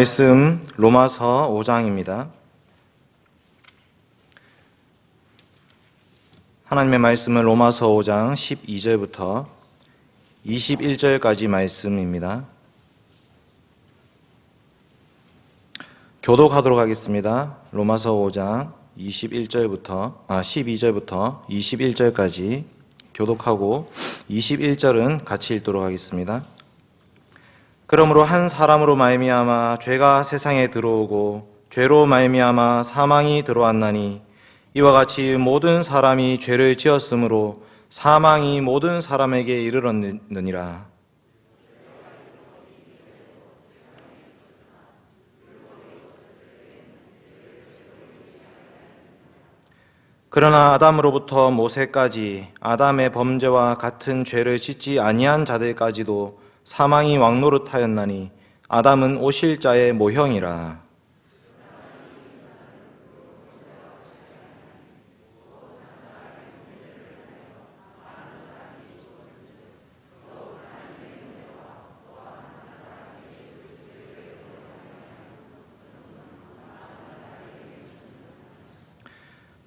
말씀 로마서 5장입니다. 하나님의 말씀은 로마서 5장 12절부터 21절까지 말씀입니다. 교독하도록 하겠습니다. 로마서 5장 12절부터 21절까지 교독하고 21절은 같이 읽도록 하겠습니다. 그러므로 한 사람으로 말미암아 죄가 세상에 들어오고 죄로 말미암아 사망이 들어왔나니 이와 같이 모든 사람이 죄를 지었으므로 사망이 모든 사람에게 이르렀느니라. 그러나 아담으로부터 모세까지 아담의 범죄와 같은 죄를 짓지 아니한 자들까지도 사망이 왕노릇하였나니 아담은 오실 자의 모형이라.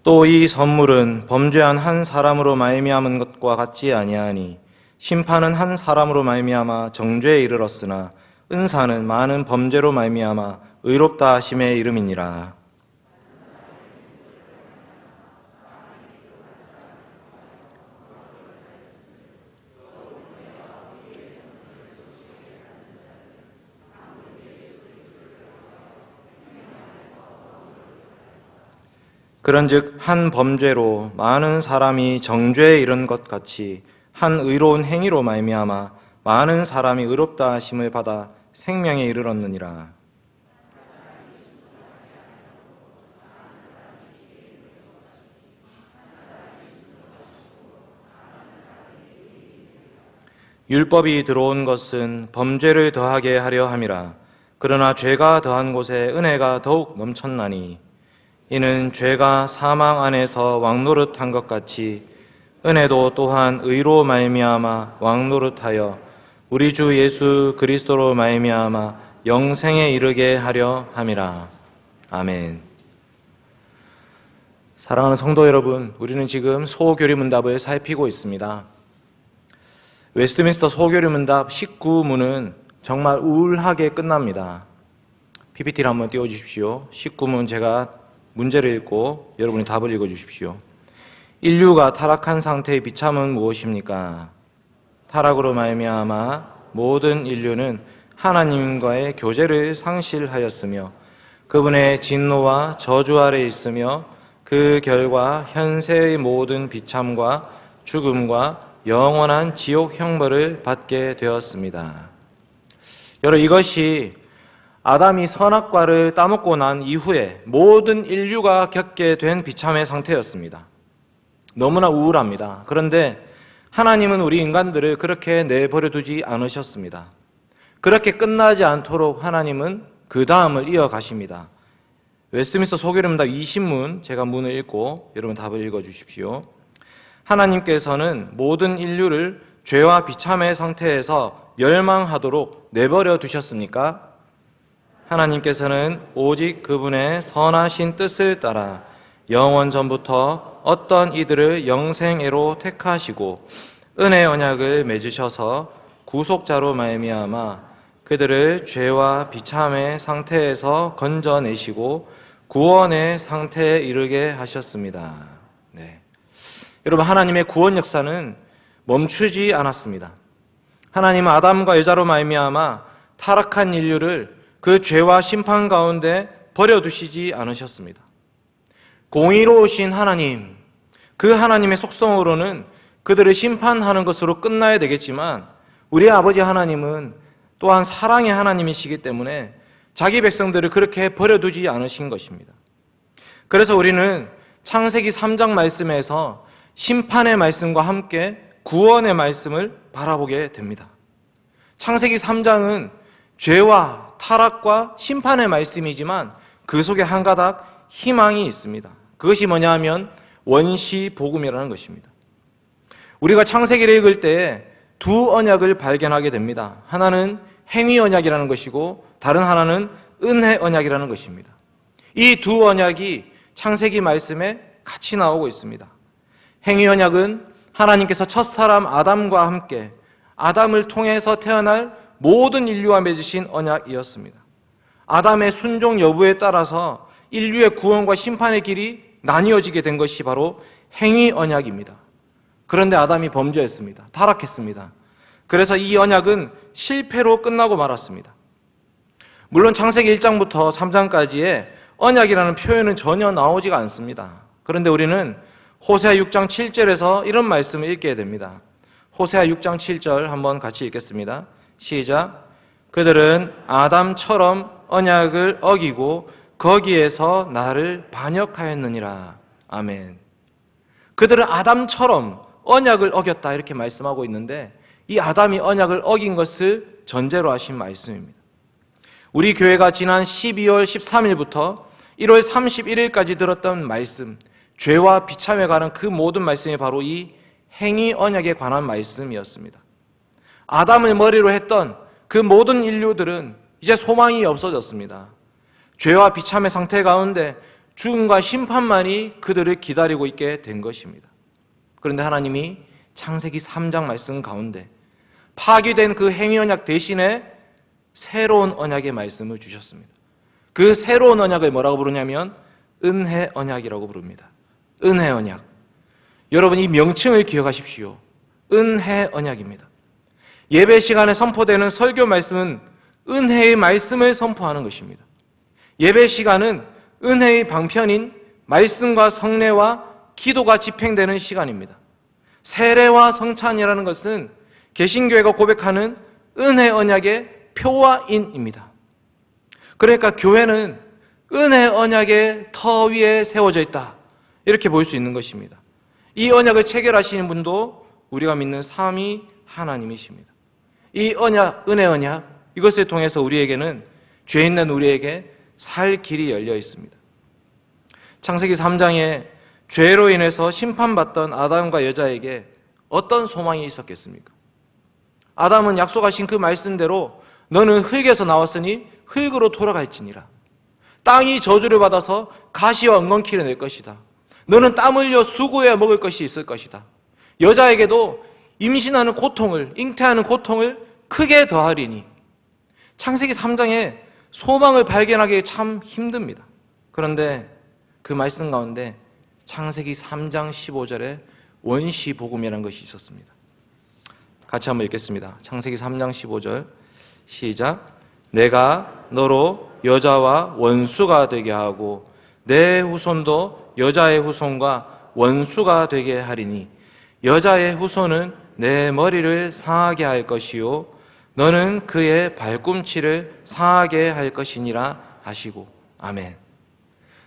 또 이 선물은 범죄한 한 사람으로 말미암은 것과 같지 아니하니 심판은 한 사람으로 말미암아 정죄에 이르렀으나 은사는 많은 범죄로 말미암아 의롭다 하심에 이름이니라. 그런즉 한 범죄로 많은 사람이 정죄에 이른 것 같이 한 의로운 행위로 말미암아 많은 사람이 의롭다 하심을 받아 생명에 이르렀느니라. 율법이 들어온 것은 범죄를 더하게 하려 함이라. 그러나 죄가 더한 곳에 은혜가 더욱 넘쳤나니 이는 죄가 사망 안에서 왕노릇한 것 같이 은혜도 또한 의로 말미암아 왕노릇하여 우리 주 예수 그리스도로 말미암아 영생에 이르게 하려 함이라. 아멘. 사랑하는 성도 여러분, 우리는 지금 소교리문답을 살피고 있습니다. 웨스트민스터 소교리문답 19문은 정말 우울하게 끝납니다. PPT를 한번 띄워주십시오. 19문 제가 문제를 읽고 여러분이 답을 읽어주십시오. 인류가 타락한 상태의 비참은 무엇입니까? 타락으로 말미암아 모든 인류는 하나님과의 교제를 상실하였으며 그분의 진노와 저주 아래 있으며 그 결과 현세의 모든 비참과 죽음과 영원한 지옥 형벌을 받게 되었습니다. 여러분, 이것이 아담이 선악과를 따먹고 난 이후에 모든 인류가 겪게 된 비참의 상태였습니다. 너무나 우울합니다. 그런데 하나님은 우리 인간들을 그렇게 내버려 두지 않으셨습니다. 그렇게 끝나지 않도록 하나님은 그 다음을 이어가십니다. 웨스트민스터 소교리문답 20문, 제가 문을 읽고 여러분 답을 읽어주십시오. 하나님께서는 모든 인류를 죄와 비참의 상태에서 멸망하도록 내버려 두셨습니까? 하나님께서는 오직 그분의 선하신 뜻을 따라 영원 전부터 어떤 이들을 영생애로 택하시고 은혜 언약을 맺으셔서 구속자로 말미암아 그들을 죄와 비참의 상태에서 건져내시고 구원의 상태에 이르게 하셨습니다. 네. 여러분, 하나님의 구원 역사는 멈추지 않았습니다. 하나님은 아담과 여자로 말미암아 타락한 인류를 그 죄와 심판 가운데 버려두시지 않으셨습니다. 공의로우신 하나님, 그 하나님의 속성으로는 그들을 심판하는 것으로 끝나야 되겠지만 우리 아버지 하나님은 또한 사랑의 하나님이시기 때문에 자기 백성들을 그렇게 버려두지 않으신 것입니다. 그래서 우리는 창세기 3장 말씀에서 심판의 말씀과 함께 구원의 말씀을 바라보게 됩니다. 창세기 3장은 죄와 타락과 심판의 말씀이지만 그 속에 한 가닥 희망이 있습니다. 그것이 뭐냐 하면 원시 복음이라는 것입니다. 우리가 창세기를 읽을 때 두 언약을 발견하게 됩니다. 하나는 행위 언약이라는 것이고 다른 하나는 은혜 언약이라는 것입니다. 이 두 언약이 창세기 말씀에 같이 나오고 있습니다. 행위 언약은 하나님께서 첫사람 아담과 함께 아담을 통해서 태어날 모든 인류와 맺으신 언약이었습니다. 아담의 순종 여부에 따라서 인류의 구원과 심판의 길이 나뉘어지게 된 것이 바로 행위 언약입니다. 그런데 아담이 범죄했습니다. 타락했습니다. 그래서 이 언약은 실패로 끝나고 말았습니다. 물론 창세기 1장부터 3장까지의 언약이라는 표현은 전혀 나오지가 않습니다. 그런데 우리는 호세아 6장 7절에서 이런 말씀을 읽게 됩니다. 호세아 6장 7절 한번 같이 읽겠습니다. 시작. 그들은 아담처럼 언약을 어기고 거기에서 나를 반역하였느니라. 아멘. 그들은 아담처럼 언약을 어겼다 이렇게 말씀하고 있는데 이 아담이 언약을 어긴 것을 전제로 하신 말씀입니다. 우리 교회가 지난 12월 13일부터 1월 31일까지 들었던 말씀, 죄와 비참에 관한 그 모든 말씀이 바로 이 행위 언약에 관한 말씀이었습니다. 아담을 머리로 했던 그 모든 인류들은 이제 소망이 없어졌습니다. 죄와 비참의 상태 가운데 죽음과 심판만이 그들을 기다리고 있게 된 것입니다. 그런데 하나님이 창세기 3장 말씀 가운데 파기된 그 행위 언약 대신에 새로운 언약의 말씀을 주셨습니다. 그 새로운 언약을 뭐라고 부르냐면 은혜 언약이라고 부릅니다. 은혜 언약. 여러분 이 명칭을 기억하십시오. 은혜 언약입니다. 예배 시간에 선포되는 설교 말씀은 은혜의 말씀을 선포하는 것입니다. 예배 시간은 은혜의 방편인 말씀과 성례와 기도가 집행되는 시간입니다. 세례와 성찬이라는 것은 개신교회가 고백하는 은혜 언약의 표와인입니다. 그러니까 교회는 은혜 언약의 터 위에 세워져 있다 이렇게 볼 수 있는 것입니다. 이 언약을 체결하시는 분도 우리가 믿는 삼위 하나님이십니다. 이 언약, 은혜 언약 이것을 통해서 우리에게는 죄 있는 우리에게 살 길이 열려 있습니다. 창세기 3장에 죄로 인해서 심판받던 아담과 여자에게 어떤 소망이 있었겠습니까? 아담은 약속하신 그 말씀대로 너는 흙에서 나왔으니 흙으로 돌아갈지니라. 땅이 저주를 받아서 가시와 엉겅퀴를 낼 것이다. 너는 땀 흘려 수고해야 먹을 것이 있을 것이다. 여자에게도 임신하는 고통을, 잉태하는 고통을 크게 더하리니. 창세기 3장에 소망을 발견하기 참 힘듭니다. 그런데 그 말씀 가운데 창세기 3장 15절에 원시복음이라는 것이 있었습니다. 같이 한번 읽겠습니다. 창세기 3장 15절 시작. 내가 너로 여자와 원수가 되게 하고 내 후손도 여자의 후손과 원수가 되게 하리니 여자의 후손은 내 머리를 상하게 할 것이요 너는 그의 발꿈치를 상하게 할 것이니라 하시고. 아멘.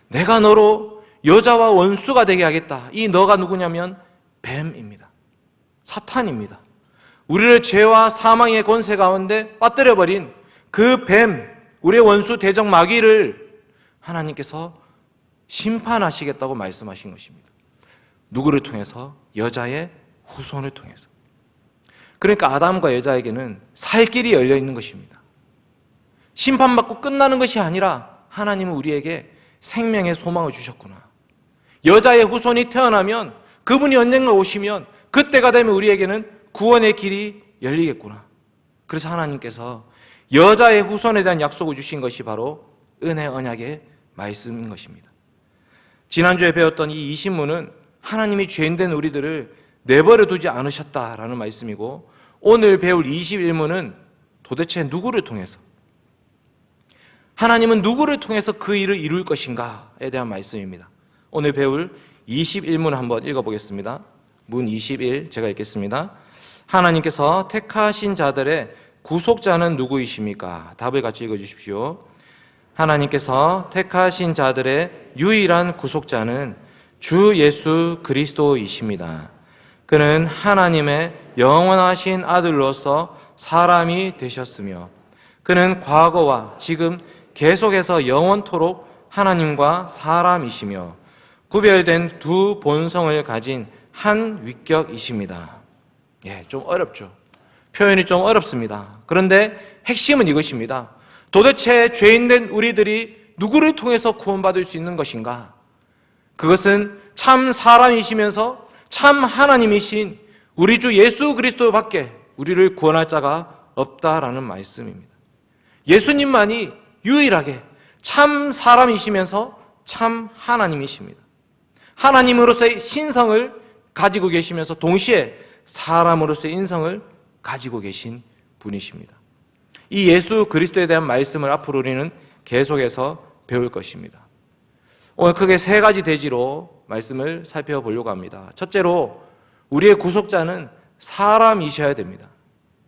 내가 너로 여자와 원수가 되게 하겠다. 이 너가 누구냐면 뱀입니다. 사탄입니다. 우리를 죄와 사망의 권세 가운데 빠뜨려버린 그 뱀, 우리의 원수 대적 마귀를 하나님께서 심판하시겠다고 말씀하신 것입니다. 누구를 통해서? 여자의 후손을 통해서. 그러니까 아담과 여자에게는 살 길이 열려 있는 것입니다. 심판받고 끝나는 것이 아니라 하나님은 우리에게 생명의 소망을 주셨구나. 여자의 후손이 태어나면 그분이 언젠가 오시면 그때가 되면 우리에게는 구원의 길이 열리겠구나. 그래서 하나님께서 여자의 후손에 대한 약속을 주신 것이 바로 은혜 언약의 말씀인 것입니다. 지난주에 배웠던 이 20문은 하나님이 죄인된 우리들을 내버려 두지 않으셨다라는 말씀이고, 오늘 배울 21문은 도대체 누구를 통해서, 하나님은 누구를 통해서 그 일을 이룰 것인가에 대한 말씀입니다. 오늘 배울 21문 한번 읽어보겠습니다. 문 21 제가 읽겠습니다. 하나님께서 택하신 자들의 구속자는 누구이십니까? 답을 같이 읽어주십시오. 하나님께서 택하신 자들의 유일한 구속자는 주 예수 그리스도이십니다. 그는 하나님의 영원하신 아들로서 사람이 되셨으며 그는 과거와 지금 계속해서 영원토록 하나님과 사람이시며 구별된 두 본성을 가진 한 위격이십니다. 좀 어렵죠. 표현이 좀 어렵습니다. 그런데 핵심은 이것입니다. 도대체 죄인된 우리들이 누구를 통해서 구원받을 수 있는 것인가? 그것은 참 사람이시면서 참 하나님이신 우리 주 예수 그리스도밖에 우리를 구원할 자가 없다라는 말씀입니다. 예수님만이 유일하게 참 사람이시면서 참 하나님이십니다. 하나님으로서의 신성을 가지고 계시면서 동시에 사람으로서의 인성을 가지고 계신 분이십니다. 이 예수 그리스도에 대한 말씀을 앞으로 우리는 계속해서 배울 것입니다. 오늘 크게 세 가지 대지로 말씀을 살펴보려고 합니다. 첫째로 우리의 구속자는 사람이셔야 됩니다.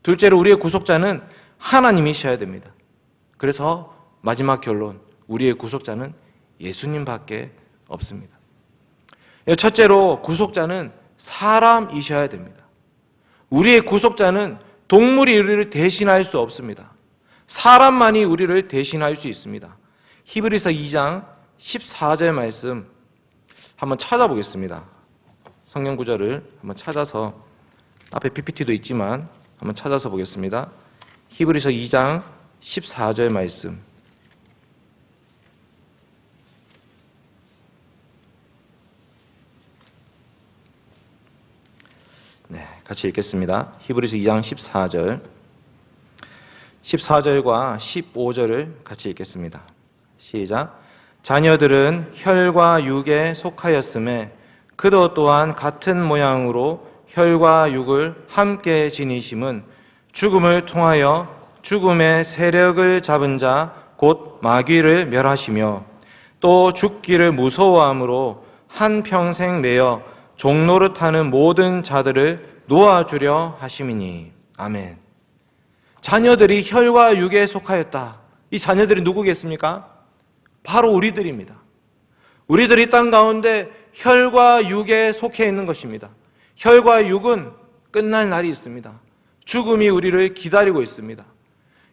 둘째로 우리의 구속자는 하나님이셔야 됩니다. 그래서 마지막 결론, 우리의 구속자는 예수님밖에 없습니다. 첫째로 구속자는 사람이셔야 됩니다. 우리의 구속자는 동물이 우리를 대신할 수 없습니다. 사람만이 우리를 대신할 수 있습니다. 히브리서 2장 14절 말씀 한번 찾아보겠습니다. 성경 구절을 한번 찾아서, 앞에 PPT도 있지만 한번 찾아서 보겠습니다. 히브리서 2장 14절 말씀. 네, 같이 읽겠습니다. 히브리서 2장 14절. 14절과 15절을 같이 읽겠습니다. 시작. 자녀들은 혈과 육에 속하였음에 그도 또한 같은 모양으로 혈과 육을 함께 지니심은 죽음을 통하여 죽음의 세력을 잡은 자 곧 마귀를 멸하시며 또 죽기를 무서워함으로 한평생 매여 종노릇하는 모든 자들을 놓아주려 하심이니. 아멘. 자녀들이 혈과 육에 속하였다. 이 자녀들이 누구겠습니까? 바로 우리들입니다. 우리들이 땅 가운데 혈과 육에 속해 있는 것입니다. 혈과 육은 끝날 날이 있습니다. 죽음이 우리를 기다리고 있습니다.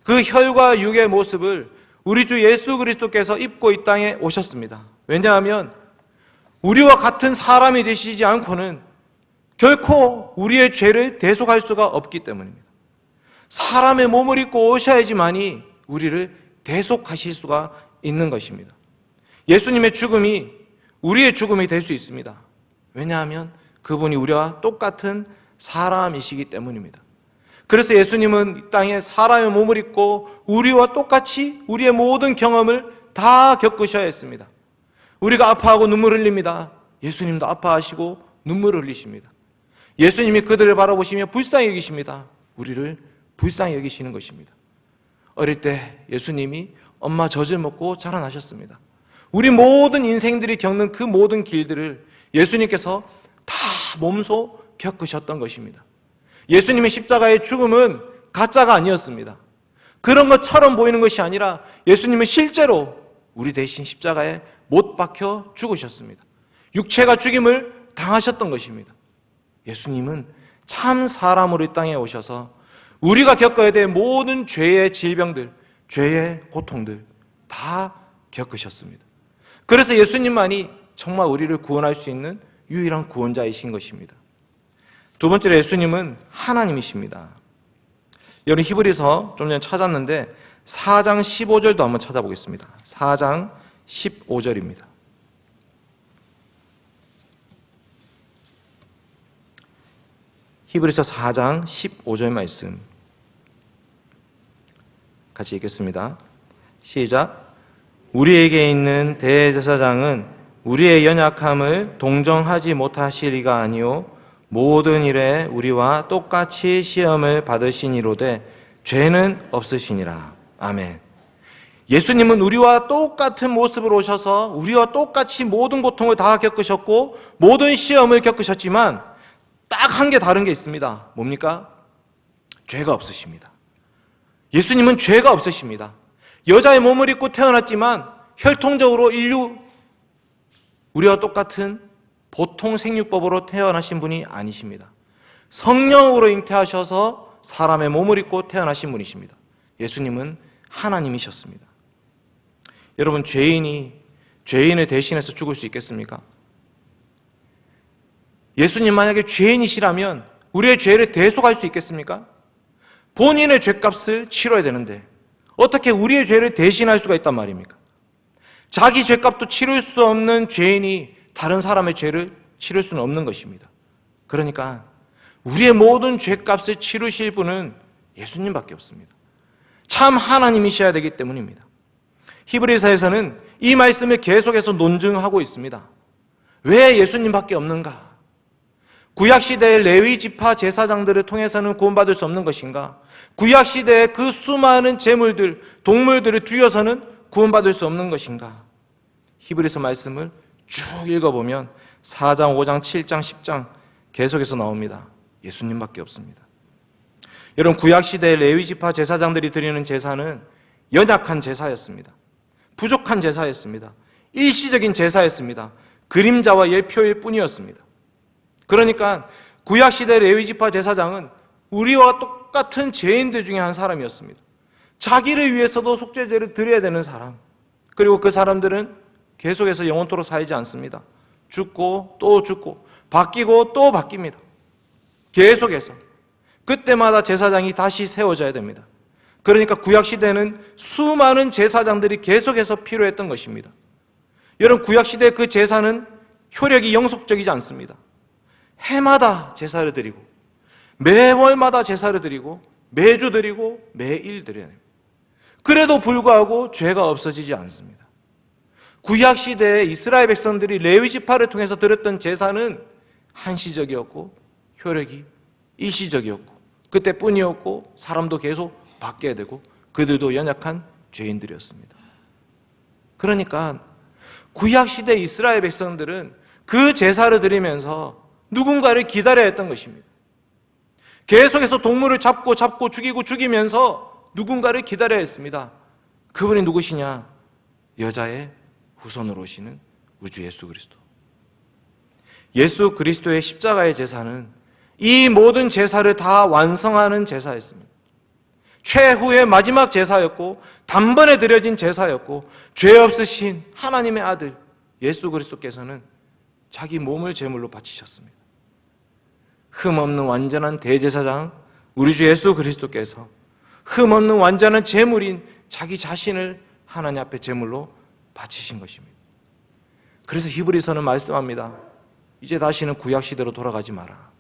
그 혈과 육의 모습을 우리 주 예수 그리스도께서 입고 이 땅에 오셨습니다. 왜냐하면 우리와 같은 사람이 되시지 않고는 결코 우리의 죄를 대속할 수가 없기 때문입니다. 사람의 몸을 입고 오셔야지만이 우리를 대속하실 수가 있는 것입니다. 예수님의 죽음이 우리의 죽음이 될 수 있습니다. 왜냐하면 그분이 우리와 똑같은 사람이시기 때문입니다. 그래서 예수님은 이 땅에 사람의 몸을 입고 우리와 똑같이 우리의 모든 경험을 다 겪으셔야 했습니다. 우리가 아파하고 눈물 흘립니다. 예수님도 아파하시고 눈물을 흘리십니다. 예수님이 그들을 바라보시며 불쌍히 여기십니다. 우리를 불쌍히 여기시는 것입니다. 어릴 때 예수님이 엄마 젖을 먹고 자라나셨습니다. 우리 모든 인생들이 겪는 그 모든 길들을 예수님께서 다 몸소 겪으셨던 것입니다. 예수님의 십자가의 죽음은 가짜가 아니었습니다. 그런 것처럼 보이는 것이 아니라 예수님은 실제로 우리 대신 십자가에 못 박혀 죽으셨습니다. 육체가 죽임을 당하셨던 것입니다. 예수님은 참 사람으로 이 땅에 오셔서 우리가 겪어야 될 모든 죄의 질병들, 죄의 고통들 다 겪으셨습니다. 그래서 예수님만이 정말 우리를 구원할 수 있는 유일한 구원자이신 것입니다. 두 번째로 예수님은 하나님이십니다. 여러분 히브리서 좀 전에 찾았는데 4장 15절도 한번 찾아보겠습니다. 4장 15절입니다. 히브리서 4장 15절 말씀 같이 읽겠습니다. 시작. 우리에게 있는 대제사장은 우리의 연약함을 동정하지 못하실 리가 아니요 모든 일에 우리와 똑같이 시험을 받으시니로되 죄는 없으시니라. 아멘. 예수님은 우리와 똑같은 모습으로 오셔서 우리와 똑같이 모든 고통을 다 겪으셨고 모든 시험을 겪으셨지만 딱 한 개 다른 게 있습니다. 뭡니까? 죄가 없으십니다. 예수님은 죄가 없으십니다. 여자의 몸을 입고 태어났지만 혈통적으로 우리와 똑같은 보통 생육법으로 태어나신 분이 아니십니다. 성령으로 잉태하셔서 사람의 몸을 입고 태어나신 분이십니다. 예수님은 하나님이셨습니다. 여러분, 죄인이 죄인을 대신해서 죽을 수 있겠습니까? 예수님 만약에 죄인이시라면 우리의 죄를 대속할 수 있겠습니까? 본인의 죄값을 치러야 되는데 어떻게 우리의 죄를 대신할 수가 있단 말입니까? 자기 죄값도 치를 수 없는 죄인이 다른 사람의 죄를 치를 수는 없는 것입니다. 그러니까 우리의 모든 죄값을 치르실 분은 예수님밖에 없습니다. 참 하나님이셔야 되기 때문입니다. 히브리서에서는 이 말씀을 계속해서 논증하고 있습니다. 왜 예수님밖에 없는가? 구약시대의 레위 지파 제사장들을 통해서는 구원받을 수 없는 것인가? 구약시대의 그 수많은 제물들, 동물들을 뒤어서는 구원받을 수 없는 것인가? 히브리서 말씀을 쭉 읽어보면 4장, 5장, 7장, 10장 계속해서 나옵니다. 예수님밖에 없습니다. 여러분, 구약시대의 레위지파 제사장들이 드리는 제사는 연약한 제사였습니다. 부족한 제사였습니다. 일시적인 제사였습니다. 그림자와 예표일 뿐이었습니다. 그러니까 구약시대 레위지파 제사장은 우리와 똑같은 죄인들 중에 한 사람이었습니다. 자기를 위해서도 속죄제를 드려야 되는 사람, 그리고 그 사람들은 계속해서 영원토록 살지 않습니다. 죽고 또 죽고 바뀌고 또 바뀝니다. 계속해서 그때마다 제사장이 다시 세워져야 됩니다. 그러니까 구약시대는 수많은 제사장들이 계속해서 필요했던 것입니다. 여러분, 구약시대의 그 제사는 효력이 영속적이지 않습니다. 해마다 제사를 드리고 매월마다 제사를 드리고 매주 드리고 매일 드려야 됩니다. 그래도 불구하고 죄가 없어지지 않습니다. 구약시대에 이스라엘 백성들이 레위지파를 통해서 드렸던 제사는 한시적이었고 효력이 일시적이었고 그때뿐이었고 사람도 계속 바뀌어야 되고 그들도 연약한 죄인들이었습니다. 그러니까 구약시대 이스라엘 백성들은 그 제사를 드리면서 누군가를 기다려야 했던 것입니다. 계속해서 동물을 잡고 죽이고 죽이면서 누군가를 기다려야 했습니다. 그분이 누구시냐? 여자의 후손으로 오시는 우리 주 예수 그리스도. 예수 그리스도의 십자가의 제사는 이 모든 제사를 다 완성하는 제사였습니다. 최후의 마지막 제사였고 단번에 드려진 제사였고 죄 없으신 하나님의 아들 예수 그리스도께서는 자기 몸을 제물로 바치셨습니다. 흠없는 완전한 대제사장 우리 주 예수 그리스도께서 흠없는 완전한 제물인 자기 자신을 하나님 앞에 제물로 바치신 것입니다. 그래서 히브리서는 말씀합니다. 이제 다시는 구약시대로 돌아가지 마라.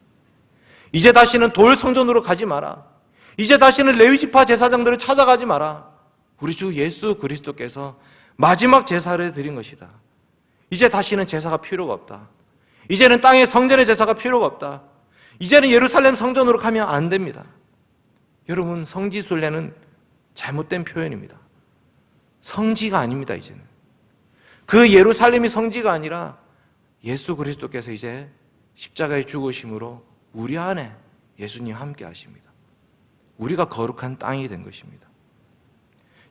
이제 다시는 돌 성전으로 가지 마라. 이제 다시는 레위지파 제사장들을 찾아가지 마라. 우리 주 예수 그리스도께서 마지막 제사를 드린 것이다. 이제 다시는 제사가 필요가 없다. 이제는 땅의 성전의 제사가 필요가 없다. 이제는 예루살렘 성전으로 가면 안 됩니다. 여러분, 성지순례는 잘못된 표현입니다. 성지가 아닙니다. 이제는 그 예루살렘이 성지가 아니라 예수 그리스도께서 이제 십자가의 죽으심으로 우리 안에 예수님 함께 하십니다. 우리가 거룩한 땅이 된 것입니다.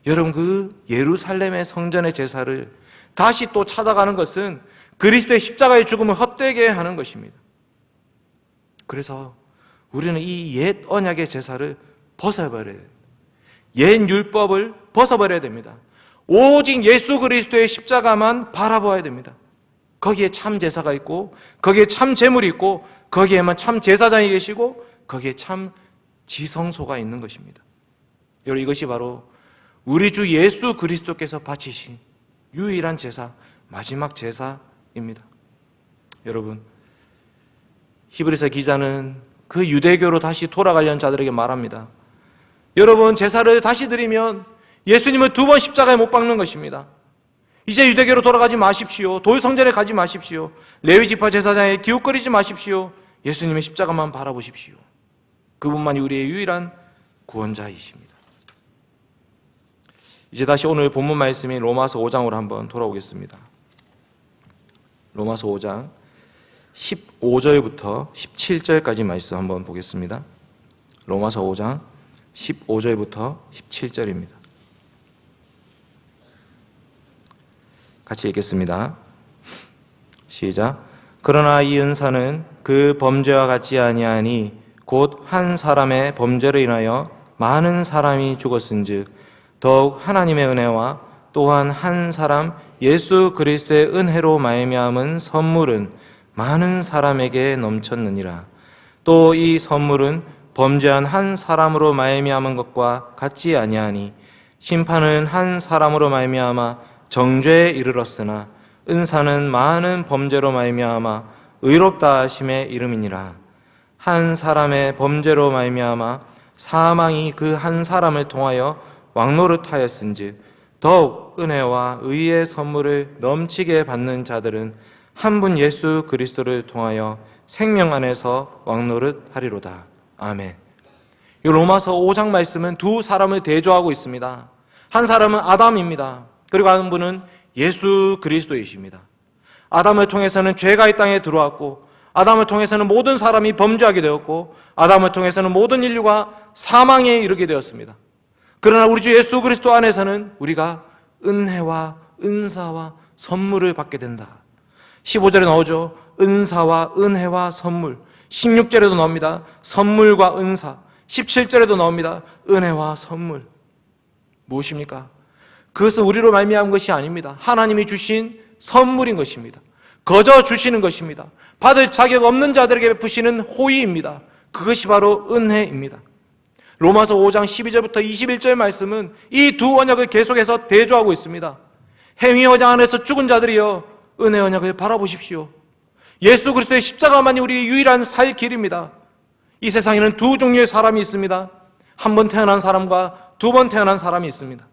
여러분, 그 예루살렘의 성전의 제사를 다시 또 찾아가는 것은 그리스도의 십자가의 죽음을 헛되게 하는 것입니다. 그래서 우리는 이 옛 언약의 제사를 벗어버려야 돼요. 옛 율법을 벗어버려야 됩니다. 오직 예수 그리스도의 십자가만 바라보아야 됩니다. 거기에 참 제사가 있고 거기에 참 제물이 있고 거기에만 참 제사장이 계시고 거기에 참 지성소가 있는 것입니다. 여러분, 이것이 바로 우리 주 예수 그리스도께서 바치신 유일한 제사, 마지막 제사입니다. 여러분, 히브리서 기자는 그 유대교로 다시 돌아가려는 자들에게 말합니다. 여러분, 제사를 다시 드리면 예수님을 2번 십자가에 못 박는 것입니다. 이제 유대교로 돌아가지 마십시오. 돌 성전에 가지 마십시오. 레위지파 제사장에 기웃거리지 마십시오. 예수님의 십자가만 바라보십시오. 그분만이 우리의 유일한 구원자이십니다. 이제 다시 오늘 본문 말씀인 로마서 5장으로 한번 돌아오겠습니다. 로마서 5장 15절부터 17절까지 말씀 한번 보겠습니다. 로마서 5장 15절부터 17절입니다. 같이 읽겠습니다. 시작. 그러나 이 은사는 그 범죄와 같지 아니하니 곧 한 사람의 범죄로 인하여 많은 사람이 죽었은즉 더욱 하나님의 은혜와 또한 한 사람 예수 그리스도의 은혜로 말미암은 선물은 많은 사람에게 넘쳤느니라. 또 이 선물은 범죄한 한 사람으로 말미암은 것과 같지 아니하니 심판은 한 사람으로 말미암아 정죄에 이르렀으나 은사는 많은 범죄로 말미암아 의롭다 하심에 이름이니라. 한 사람의 범죄로 말미암아 사망이 그 한 사람을 통하여 왕노릇하였은즉 더욱 은혜와 의의 선물을 넘치게 받는 자들은 한 분 예수 그리스도를 통하여 생명 안에서 왕노릇하리로다. 아멘. 이 로마서 5장 말씀은 두 사람을 대조하고 있습니다. 한 사람은 아담입니다. 그리고 한 분은 예수 그리스도이십니다. 아담을 통해서는 죄가 이 땅에 들어왔고, 아담을 통해서는 모든 사람이 범죄하게 되었고, 아담을 통해서는 모든 인류가 사망에 이르게 되었습니다. 그러나 우리 주 예수 그리스도 안에서는 우리가 은혜와 은사와 선물을 받게 된다. 15절에 나오죠. 은사와 은혜와 선물. 16절에도 나옵니다. 선물과 은사. 17절에도 나옵니다. 은혜와 선물. 무엇입니까? 그것은 우리로 말미암은 것이 아닙니다. 하나님이 주신 선물인 것입니다. 거저 주시는 것입니다. 받을 자격 없는 자들에게 베푸시는 호의입니다. 그것이 바로 은혜입니다. 로마서 5장 12절부터 21절 말씀은 이 두 언약을 계속해서 대조하고 있습니다. 행위 언약 안에서 죽은 자들이여 은혜 언약을 바라보십시오. 예수 그리스도의 십자가만이 우리의 유일한 살 길입니다. 이 세상에는 두 종류의 사람이 있습니다. 한 번 태어난 사람과 두 번 태어난 사람이 있습니다.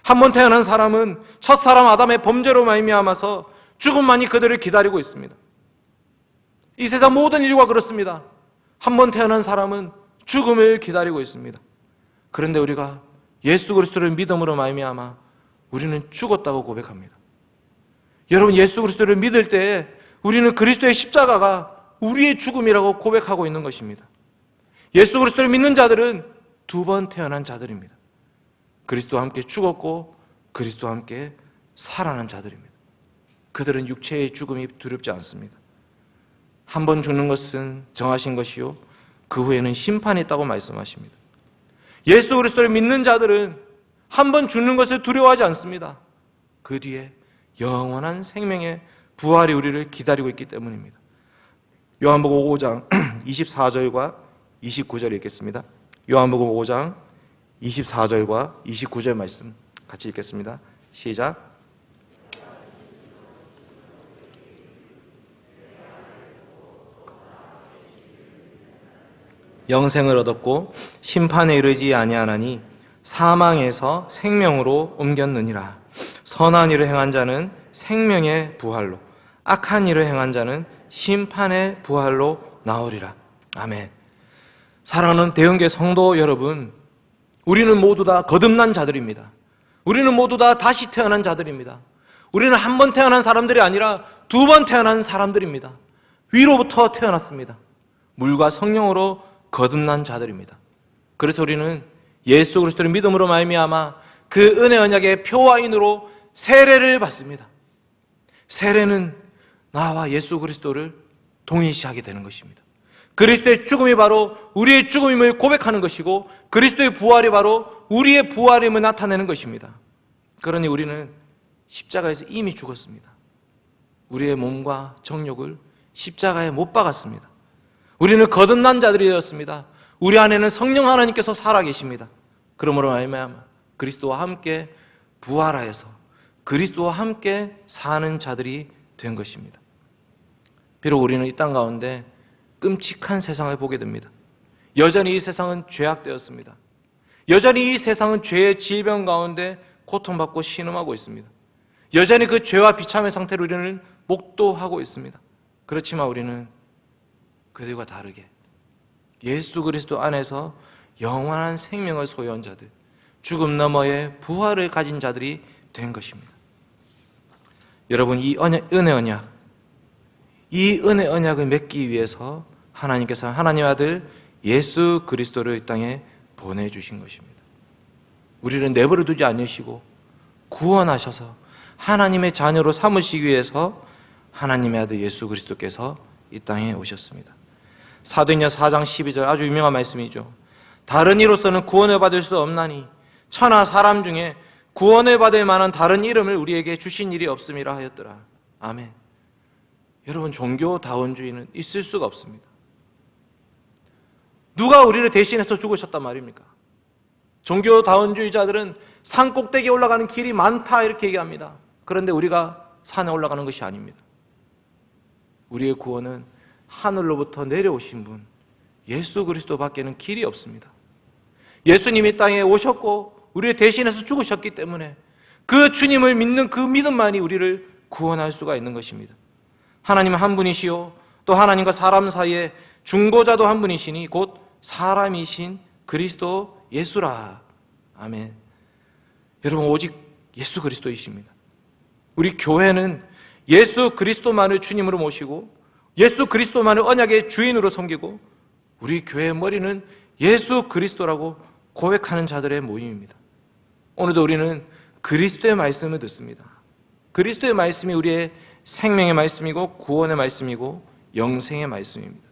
한 번 태어난 사람은 첫사람 아담의 범죄로 말미암아서 죽음만이 그들을 기다리고 있습니다. 이 세상 모든 인류가 그렇습니다. 한 번 태어난 사람은 죽음을 기다리고 있습니다. 그런데 우리가 예수 그리스도를 믿음으로 말미암아 우리는 죽었다고 고백합니다. 여러분, 예수 그리스도를 믿을 때에 우리는 그리스도의 십자가가 우리의 죽음이라고 고백하고 있는 것입니다. 예수 그리스도를 믿는 자들은 두 번 태어난 자들입니다. 그리스도와 함께 죽었고 그리스도와 함께 살아난 자들입니다. 그들은 육체의 죽음이 두렵지 않습니다. 한 번 죽는 것은 정하신 것이요 그 후에는 심판이 있다고 말씀하십니다. 예수 그리스도를 믿는 자들은 한 번 죽는 것을 두려워하지 않습니다. 그 뒤에 영원한 생명의 부활이 우리를 기다리고 있기 때문입니다. 요한복음 5장 24절과 29절 읽겠습니다. 요한복음 5장 24절과 29절 말씀 같이 읽겠습니다. 시작. 영생을 얻었고 심판에 이르지 아니하나니 사망에서 생명으로 옮겼느니라. 선한 일을 행한 자는 생명의 부활로, 악한 일을 행한 자는 심판의 부활로 나오리라. 아멘. 사랑하는 대형교 성도 여러분, 우리는 모두 다 거듭난 자들입니다. 우리는 모두 다 다시 태어난 자들입니다. 우리는 한 번 태어난 사람들이 아니라 두 번 태어난 사람들입니다. 위로부터 태어났습니다. 물과 성령으로 거듭난 자들입니다. 그래서 우리는 예수 그리스도를 믿음으로 말미암아 그 은혜 언약의 표와인으로 세례를 받습니다. 세례는 나와 예수 그리스도를 동일시하게 되는 것입니다. 그리스도의 죽음이 바로 우리의 죽음임을 고백하는 것이고 그리스도의 부활이 바로 우리의 부활임을 나타내는 것입니다. 그러니 우리는 십자가에서 이미 죽었습니다. 우리의 몸과 정욕을 십자가에 못 박았습니다. 우리는 거듭난 자들이 되었습니다. 우리 안에는 성령 하나님께서 살아계십니다. 그러므로 말미암아 그리스도와 함께 부활하여서 그리스도와 함께 사는 자들이 된 것입니다. 비록 우리는 이 땅 가운데 끔찍한 세상을 보게 됩니다. 여전히 이 세상은 죄악되었습니다. 여전히 이 세상은 죄의 질병 가운데 고통받고 신음하고 있습니다. 여전히 그 죄와 비참의 상태로 우리는 목도하고 있습니다. 그렇지만 우리는 그들과 다르게 예수 그리스도 안에서 영원한 생명을 소유한 자들, 죽음 너머의 부활을 가진 자들이 된 것입니다. 여러분, 이 은혜 언약, 이 은혜 언약을 맺기 위해서 하나님께서 하나님 아들 예수 그리스도를 이 땅에 보내주신 것입니다. 우리를 내버려 두지 않으시고 구원하셔서 하나님의 자녀로 삼으시기 위해서 하나님의 아들 예수 그리스도께서 이 땅에 오셨습니다. 사도행전 4장 12절 아주 유명한 말씀이죠. 다른 이로서는 구원을 받을 수 없나니 천하 사람 중에 구원을 받을 만한 다른 이름을 우리에게 주신 일이 없음이라 하였더라. 아멘. 여러분, 종교다원주의는 있을 수가 없습니다. 누가 우리를 대신해서 죽으셨단 말입니까? 종교다원주의자들은 산 꼭대기에 올라가는 길이 많다 이렇게 얘기합니다. 그런데 우리가 산에 올라가는 것이 아닙니다. 우리의 구원은 하늘로부터 내려오신 분 예수 그리스도밖에는 길이 없습니다. 예수님이 땅에 오셨고 우리를 대신해서 죽으셨기 때문에 그 주님을 믿는 그 믿음만이 우리를 구원할 수가 있는 것입니다. 하나님은 한 분이시요 또 하나님과 사람 사이에 중보자도 한 분이시니 곧 사람이신 그리스도 예수라. 아멘. 여러분, 오직 예수 그리스도이십니다. 우리 교회는 예수 그리스도만을 주님으로 모시고 예수 그리스도만을 언약의 주인으로 섬기고 우리 교회의 머리는 예수 그리스도라고 고백하는 자들의 모임입니다. 오늘도 우리는 그리스도의 말씀을 듣습니다. 그리스도의 말씀이 우리의 생명의 말씀이고 구원의 말씀이고 영생의 말씀입니다.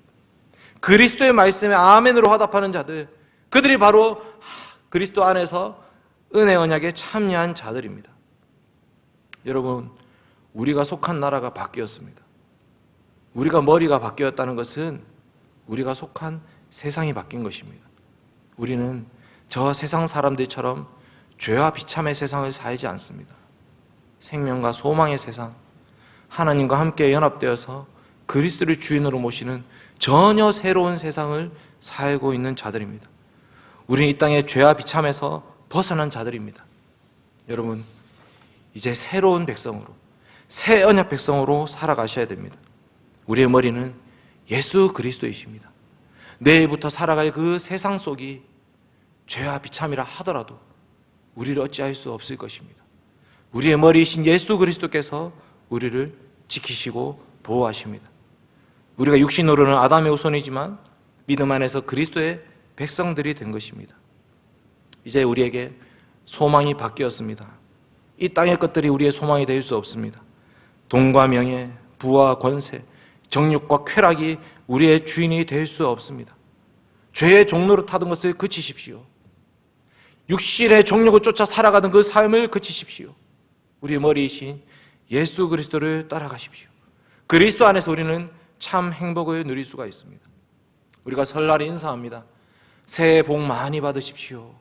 그리스도의 말씀에 아멘으로 화답하는 자들, 그들이 바로 그리스도 안에서 은혜 언약에 참여한 자들입니다. 여러분, 우리가 속한 나라가 바뀌었습니다. 우리가 머리가 바뀌었다는 것은 우리가 속한 세상이 바뀐 것입니다. 우리는 저 세상 사람들처럼 죄와 비참의 세상을 살지 않습니다. 생명과 소망의 세상, 하나님과 함께 연합되어서 그리스도를 주인으로 모시는 전혀 새로운 세상을 살고 있는 자들입니다. 우리는 이 땅의 죄와 비참에서 벗어난 자들입니다. 여러분, 이제 새로운 백성으로, 새 언약 백성으로 살아가셔야 됩니다. 우리의 머리는 예수 그리스도이십니다. 내일부터 살아갈 그 세상 속이 죄와 비참이라 하더라도 우리를 어찌할 수 없을 것입니다. 우리의 머리이신 예수 그리스도께서 우리를 지키시고 보호하십니다. 우리가 육신으로는 아담의 후손이지만 믿음 안에서 그리스도의 백성들이 된 것입니다. 이제 우리에게 소망이 바뀌었습니다. 이 땅의 것들이 우리의 소망이 될 수 없습니다. 돈과 명예, 부와 권세, 정욕과 쾌락이 우리의 주인이 될 수 없습니다. 죄의 종로로 타던 것을 그치십시오. 육신의 정욕을 쫓아 살아가던 그 삶을 그치십시오. 우리의 머리이신 예수 그리스도를 따라가십시오. 그리스도 안에서 우리는 참 행복을 누릴 수가 있습니다. 우리가 설날에 인사합니다. 새해 복 많이 받으십시오.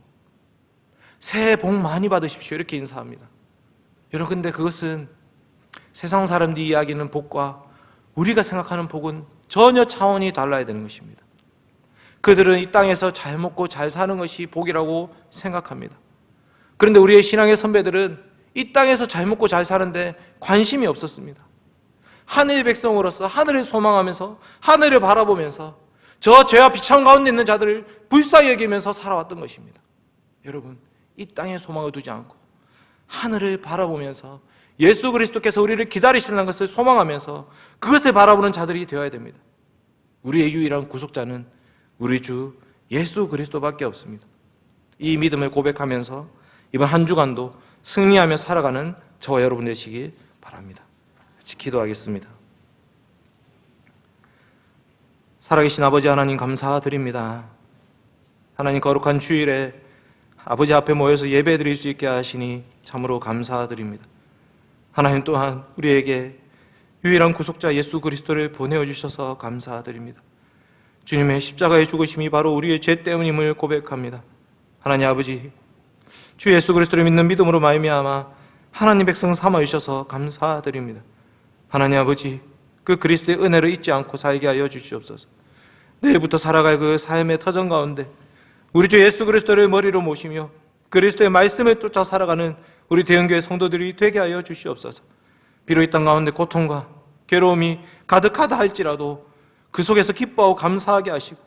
새해 복 많이 받으십시오. 이렇게 인사합니다. 여러분, 근데 그것은 세상 사람들이 이야기하는 복과 우리가 생각하는 복은 전혀 차원이 달라야 되는 것입니다. 그들은 이 땅에서 잘 먹고 잘 사는 것이 복이라고 생각합니다. 그런데 우리의 신앙의 선배들은 이 땅에서 잘 먹고 잘 사는데 관심이 없었습니다. 하늘 백성으로서 하늘을 소망하면서 하늘을 바라보면서 저 죄와 비참 가운데 있는 자들을 불쌍히 여기면서 살아왔던 것입니다. 여러분, 이 땅에 소망을 두지 않고 하늘을 바라보면서 예수 그리스도께서 우리를 기다리시는 것을 소망하면서 그것을 바라보는 자들이 되어야 됩니다. 우리의 유일한 구속자는 우리 주 예수 그리스도밖에 없습니다. 이 믿음을 고백하면서 이번 한 주간도 승리하며 살아가는 저와 여러분 되시길 바랍니다. 같이 기도하겠습니다. 살아계신 아버지 하나님, 감사드립니다. 하나님, 거룩한 주일에 아버지 앞에 모여서 예배드릴 수 있게 하시니 참으로 감사드립니다. 하나님 또한 우리에게 유일한 구속자 예수 그리스도를 보내어 주셔서 감사드립니다. 주님의 십자가의 죽으심이 바로 우리의 죄 때문임을 고백합니다. 하나님 아버지, 주 예수 그리스도를 믿는 믿음으로 말미암아 하나님 백성 삼아 주셔서 감사드립니다. 하나님 아버지, 그 그리스도의 은혜를 잊지 않고 살게 하여 주시옵소서. 내일부터 살아갈 그 삶의 터전 가운데 우리 주 예수 그리스도를 머리로 모시며 그리스도의 말씀을 쫓아 살아가는 우리 대형교회 성도들이 되게 하여 주시옵소서. 비록 이 땅 가운데 고통과 괴로움이 가득하다 할지라도 그 속에서 기뻐하고 감사하게 하시고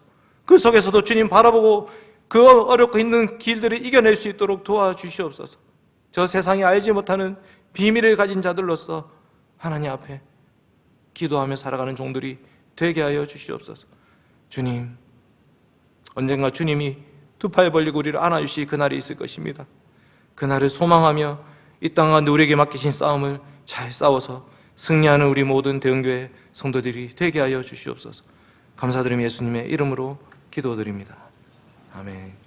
그 속에서도 주님 바라보고 그 어렵고 힘든 길들을 이겨낼 수 있도록 도와주시옵소서. 저 세상이 알지 못하는 비밀을 가진 자들로서 하나님 앞에 기도하며 살아가는 종들이 되게 하여 주시옵소서. 주님, 언젠가 주님이 두 팔 벌리고 우리를 안아주실 그날이 있을 것입니다. 그날을 소망하며 이 땅 가운데 우리에게 맡기신 싸움을 잘 싸워서 승리하는 우리 모든 대형교회 성도들이 되게 하여 주시옵소서. 감사드리며 예수님의 이름으로 기도드립니다. 아멘.